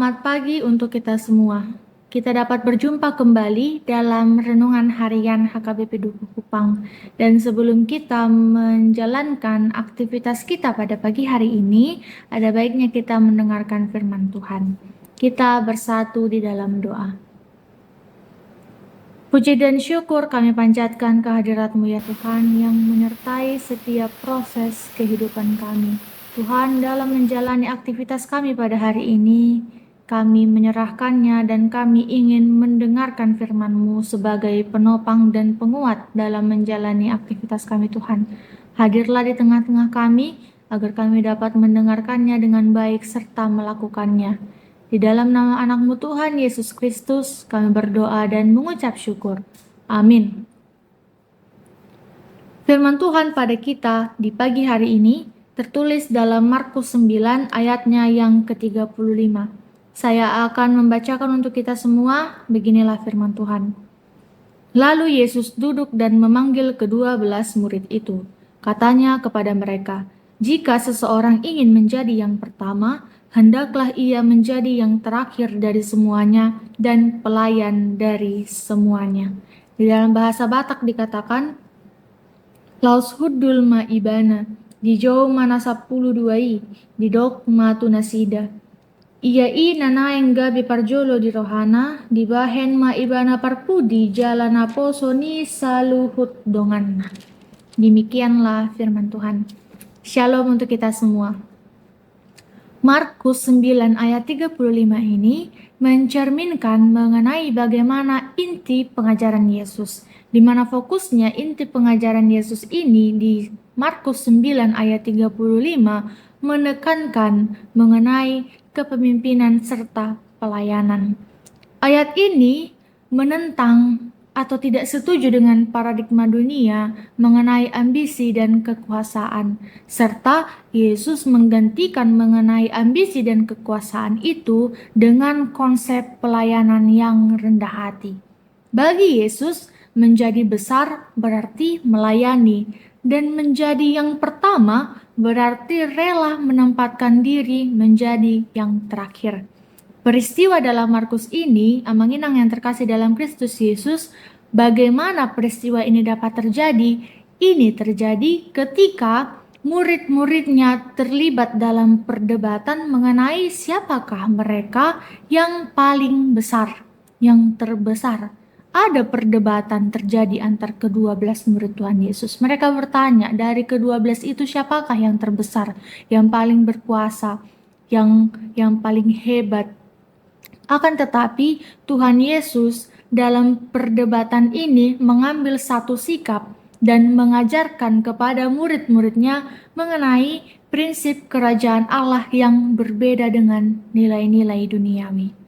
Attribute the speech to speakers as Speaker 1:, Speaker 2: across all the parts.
Speaker 1: Selamat pagi untuk kita semua. Kita dapat berjumpa kembali dalam renungan harian HKBP Dukuh Kupang. Dan sebelum kita menjalankan aktivitas kita pada pagi hari ini, ada baiknya kita mendengarkan firman Tuhan. Kita bersatu di dalam doa. Puji dan syukur kami panjatkan kehadirat-Mu ya Tuhan yang menyertai setiap proses kehidupan kami. Tuhan, dalam menjalani aktivitas kami pada hari ini, kami menyerahkannya dan kami ingin mendengarkan firman-Mu sebagai penopang dan penguat dalam menjalani aktivitas kami Tuhan. Hadirlah di tengah-tengah kami agar kami dapat mendengarkannya dengan baik serta melakukannya. Di dalam nama anak-Mu Tuhan Yesus Kristus, kami berdoa dan mengucap syukur. Amin. Firman Tuhan pada kita di pagi hari ini tertulis dalam Markus 9 ayatnya yang ke-35. Saya akan membacakan untuk kita semua, beginilah firman Tuhan. Lalu Yesus duduk dan memanggil ke-12 murid itu. Katanya kepada mereka, "Jika seseorang ingin menjadi yang pertama, hendaklah ia menjadi yang terakhir dari semuanya dan pelayan dari semuanya." Di dalam bahasa Batak dikatakan, Laus hudul ma ibana, di jauh mana 10 di dok matu nasida. Ia nanaeng gabi parjolo di rohana, di bahen ma ibana parpudi jalana poso ni saluhut donganna. Demikianlah firman Tuhan. Shalom untuk kita semua. Markus 9 ayat 35 ini mencerminkan mengenai bagaimana inti pengajaran Yesus, di mana fokusnya inti pengajaran Yesus ini di Markus 9 ayat 35 menekankan mengenai kepemimpinan serta pelayanan. Ayat ini menentang atau tidak setuju dengan paradigma dunia mengenai ambisi dan kekuasaan, serta Yesus menggantikan mengenai ambisi dan kekuasaan itu dengan konsep pelayanan yang rendah hati. Bagi Yesus, menjadi besar berarti melayani, dan menjadi yang pertama berarti rela menempatkan diri menjadi yang terakhir. Peristiwa dalam Markus ini, amanginang yang terkasih dalam Kristus Yesus, bagaimana peristiwa ini dapat terjadi? Ini terjadi ketika murid-muridnya terlibat dalam perdebatan mengenai siapakah mereka yang paling besar, yang terbesar. Ada perdebatan terjadi antar ke-12 murid Tuhan Yesus. Mereka bertanya, dari ke-12 itu siapakah yang terbesar, yang paling berkuasa, yang paling hebat. Akan tetapi Tuhan Yesus dalam perdebatan ini mengambil satu sikap dan mengajarkan kepada murid-muridnya mengenai prinsip kerajaan Allah yang berbeda dengan nilai-nilai duniawi.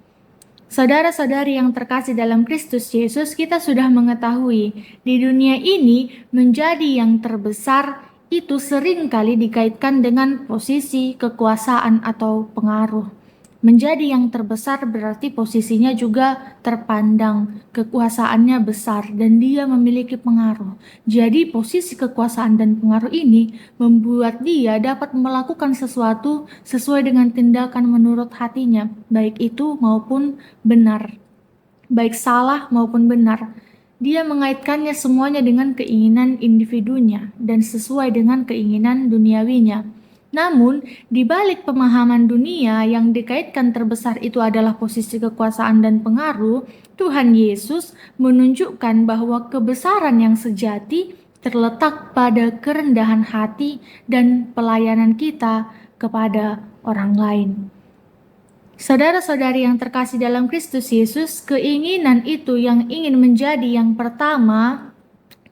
Speaker 1: Saudara-saudari yang terkasih dalam Kristus Yesus, kita sudah mengetahui di dunia ini menjadi yang terbesar itu seringkali dikaitkan dengan posisi, kekuasaan, atau pengaruh. Menjadi yang terbesar berarti posisinya juga terpandang, kekuasaannya besar, dan dia memiliki pengaruh. Jadi posisi kekuasaan dan pengaruh ini membuat dia dapat melakukan sesuatu sesuai dengan tindakan menurut hatinya, baik itu maupun benar, baik salah maupun benar. Dia mengaitkannya semuanya dengan keinginan individunya dan sesuai dengan keinginan duniawinya. Namun, di balik pemahaman dunia yang dikaitkan terbesar itu adalah posisi kekuasaan dan pengaruh, Tuhan Yesus menunjukkan bahwa kebesaran yang sejati terletak pada kerendahan hati dan pelayanan kita kepada orang lain. Saudara-saudari yang terkasih dalam Kristus Yesus, keinginan itu yang ingin menjadi yang pertama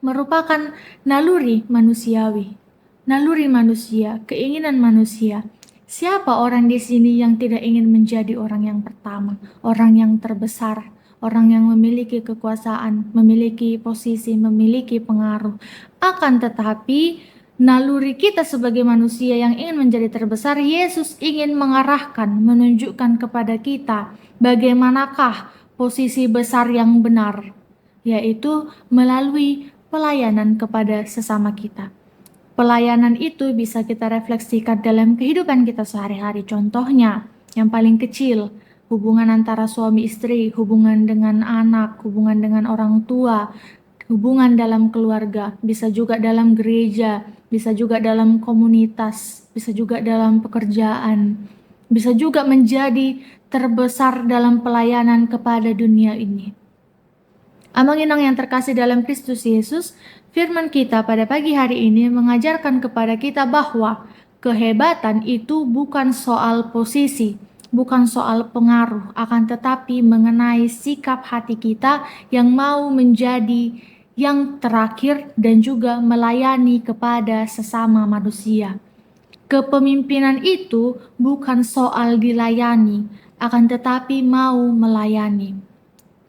Speaker 1: merupakan naluri manusiawi. Naluri manusia, keinginan manusia. Siapa orang di sini yang tidak ingin menjadi orang yang pertama, orang yang terbesar, orang yang memiliki kekuasaan, memiliki posisi, memiliki pengaruh? Akan tetapi, naluri kita sebagai manusia yang ingin menjadi terbesar, Yesus ingin mengarahkan, menunjukkan kepada kita bagaimanakah posisi besar yang benar, yaitu melalui pelayanan kepada sesama kita. Pelayanan itu bisa kita refleksikan dalam kehidupan kita sehari-hari. Contohnya, yang paling kecil, hubungan antara suami istri, hubungan dengan anak, hubungan dengan orang tua, hubungan dalam keluarga, bisa juga dalam gereja, bisa juga dalam komunitas, bisa juga dalam pekerjaan, bisa juga menjadi terbesar dalam pelayanan kepada dunia ini. Amang-inang yang terkasih dalam Kristus Yesus, firman kita pada pagi hari ini mengajarkan kepada kita bahwa kehebatan itu bukan soal posisi, bukan soal pengaruh, akan tetapi mengenai sikap hati kita yang mau menjadi yang terakhir dan juga melayani kepada sesama manusia. Kepemimpinan itu bukan soal dilayani, akan tetapi mau melayani.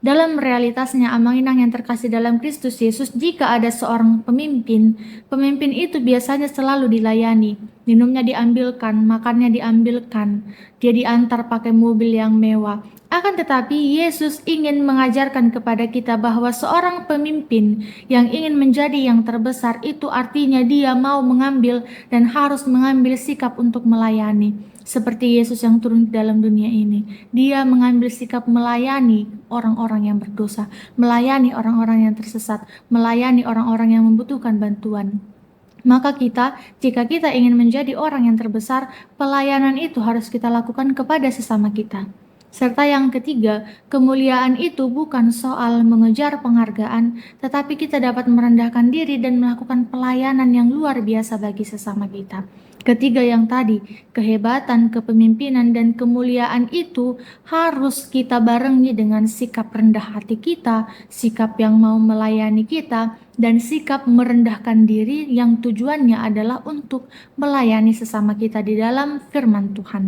Speaker 1: Dalam realitasnya, amang-inang yang terkasih dalam Kristus Yesus, jika ada seorang pemimpin, pemimpin itu biasanya selalu dilayani. Minumnya diambilkan, makannya diambilkan, dia diantar pakai mobil yang mewah. Akan tetapi, Yesus ingin mengajarkan kepada kita bahwa seorang pemimpin yang ingin menjadi yang terbesar itu artinya dia mau mengambil dan harus mengambil sikap untuk melayani. Seperti Yesus yang turun ke dalam dunia ini, dia mengambil sikap melayani orang-orang yang berdosa, melayani orang-orang yang tersesat, melayani orang-orang yang membutuhkan bantuan. Maka kita, jika kita ingin menjadi orang yang terbesar, pelayanan itu harus kita lakukan kepada sesama kita. Serta yang ketiga, kemuliaan itu bukan soal mengejar penghargaan, tetapi kita dapat merendahkan diri dan melakukan pelayanan yang luar biasa bagi sesama kita. Ketiga yang tadi, kehebatan, kepemimpinan, dan kemuliaan itu harus kita barengi dengan sikap rendah hati kita, sikap yang mau melayani kita, dan sikap merendahkan diri yang tujuannya adalah untuk melayani sesama kita di dalam firman Tuhan.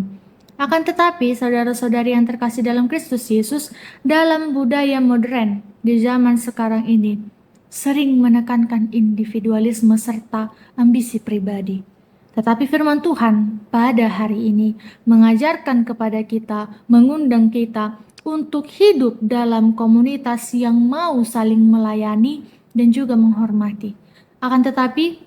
Speaker 1: Akan tetapi, saudara-saudari yang terkasih dalam Kristus Yesus, dalam budaya modern di zaman sekarang ini, sering menekankan individualisme serta ambisi pribadi. Tetapi firman Tuhan pada hari ini mengajarkan kepada kita, mengundang kita untuk hidup dalam komunitas yang mau saling melayani dan juga menghormati. Akan tetapi,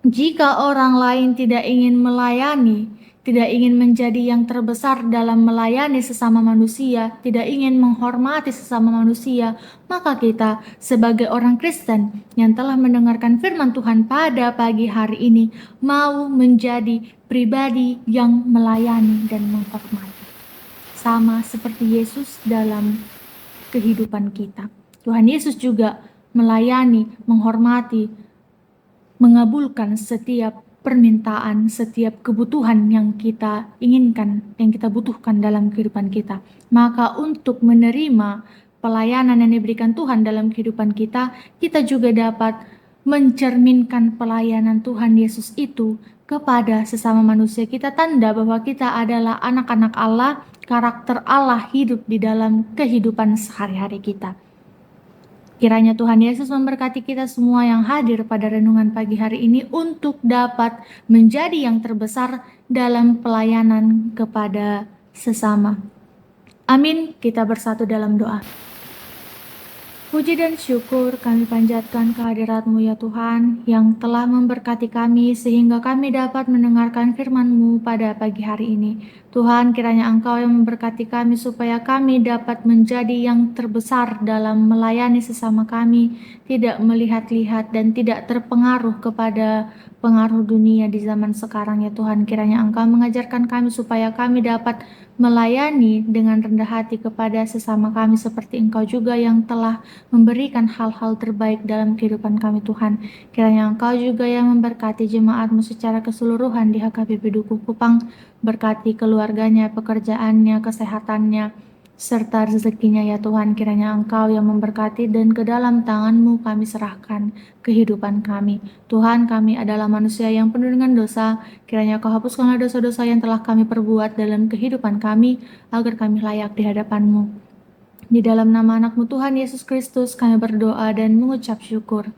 Speaker 1: jika orang lain tidak ingin melayani, tidak ingin menjadi yang terbesar dalam melayani sesama manusia, tidak ingin menghormati sesama manusia, maka kita sebagai orang Kristen yang telah mendengarkan firman Tuhan pada pagi hari ini mau menjadi pribadi yang melayani dan menghormati. Sama seperti Yesus dalam kehidupan kita. Tuhan Yesus juga melayani, menghormati, mengabulkan setiap permintaan, setiap kebutuhan yang kita inginkan, yang kita butuhkan dalam kehidupan kita. Maka untuk menerima pelayanan yang diberikan Tuhan dalam kehidupan kita, kita juga dapat mencerminkan pelayanan Tuhan Yesus itu kepada sesama manusia. Kita tanda bahwa kita adalah anak-anak Allah, karakter Allah hidup di dalam kehidupan sehari-hari kita. Kiranya Tuhan Yesus memberkati kita semua yang hadir pada renungan pagi hari ini untuk dapat menjadi yang terbesar dalam pelayanan kepada sesama. Amin. Kita bersatu dalam doa. Puji dan syukur kami panjatkan kehadirat-Mu ya Tuhan, yang telah memberkati kami sehingga kami dapat mendengarkan firman-Mu pada pagi hari ini. Tuhan, kiranya Engkau yang memberkati kami supaya kami dapat menjadi yang terbesar dalam melayani sesama kami, tidak melihat-lihat dan tidak terpengaruh kepada pengaruh dunia di zaman sekarang ya Tuhan. Kiranya Engkau mengajarkan kami supaya kami dapat melayani dengan rendah hati kepada sesama kami seperti Engkau juga yang telah memberikan hal-hal terbaik dalam kehidupan kami Tuhan. Kiranya Engkau juga yang memberkati jemaat-Mu secara keseluruhan di HKBP Dukuh Kupang, berkati keluarganya, pekerjaannya, kesehatannya, serta rezekinya ya Tuhan. Kiranya Engkau yang memberkati dan ke dalam tangan-Mu kami serahkan kehidupan kami. Tuhan, kami adalah manusia yang penuh dengan dosa. Kiranya Kau hapuskanlah dosa-dosa yang telah kami perbuat dalam kehidupan kami, agar kami layak di hadapan-Mu. Di dalam nama anak-Mu Tuhan Yesus Kristus kami berdoa dan mengucap syukur.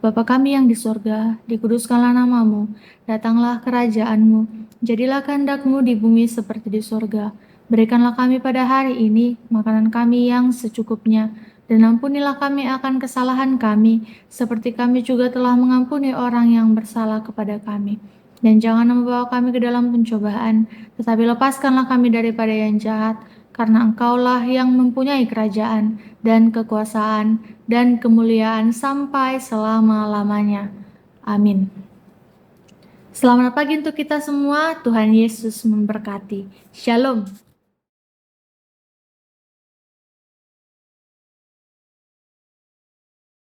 Speaker 1: Bapa kami yang di sorga, dikuduskanlah nama-Mu, datanglah kerajaan-Mu, jadilah kehendak-Mu di bumi seperti di sorga. Berikanlah kami pada hari ini makanan kami yang secukupnya, dan ampunilah kami akan kesalahan kami, seperti kami juga telah mengampuni orang yang bersalah kepada kami. Dan jangan membawa kami ke dalam pencobaan, tetapi lepaskanlah kami daripada yang jahat, karena Engkaulah yang mempunyai kerajaan dan kekuasaan dan kemuliaan sampai selama-lamanya. Amin. Selamat pagi untuk kita semua. Tuhan Yesus memberkati. Shalom.